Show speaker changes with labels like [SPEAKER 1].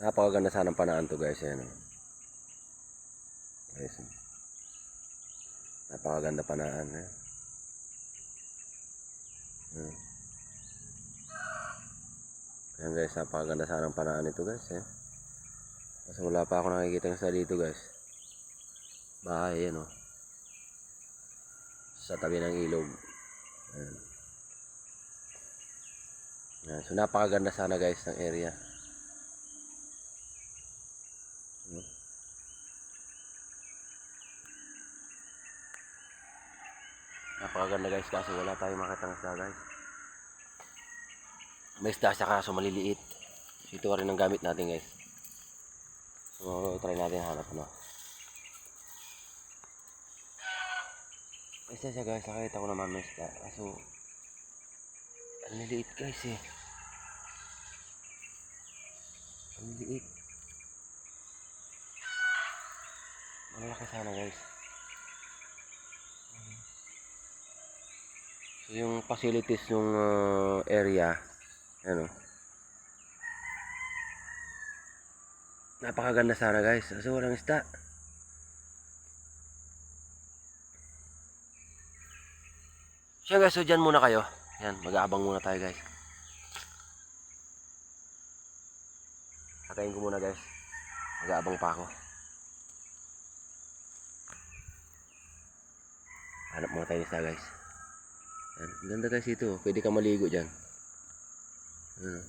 [SPEAKER 1] Napakaganda sana ng panaan to guys. Ayan, oh. Guys, napakaganda panaan. Eh. Ayan guys, napakaganda sana ng panaan ito guys. Eh. Kasi wala pa ako nakikita ng sa dito guys. Bahay yan, oh. Sa tabi ng ilog. Ayan. Ayan. So napakaganda sana guys ng area. Napakaganda guys kasi wala tayong makita ng isda guys. May isda siya kaso maliliit. Ito rin ang gamit natin guys. So try natin hanap na. May isda siya guys, nakita ko naman may isda. Kaso maliliit guys eh. Maliliit. Malaki sana guys. So yung facilities yung area, ano, napakaganda sana guys. Kasi walang isda. Siya guys, so dyan muna kayo. Yan, mag-aabang muna tayo guys. Katayin ko muna guys. Mag-aabang pa ako. Hanap muna tayo isa guys. Yan, ganda guys ito. Pwede ka maligo dyan. Ano.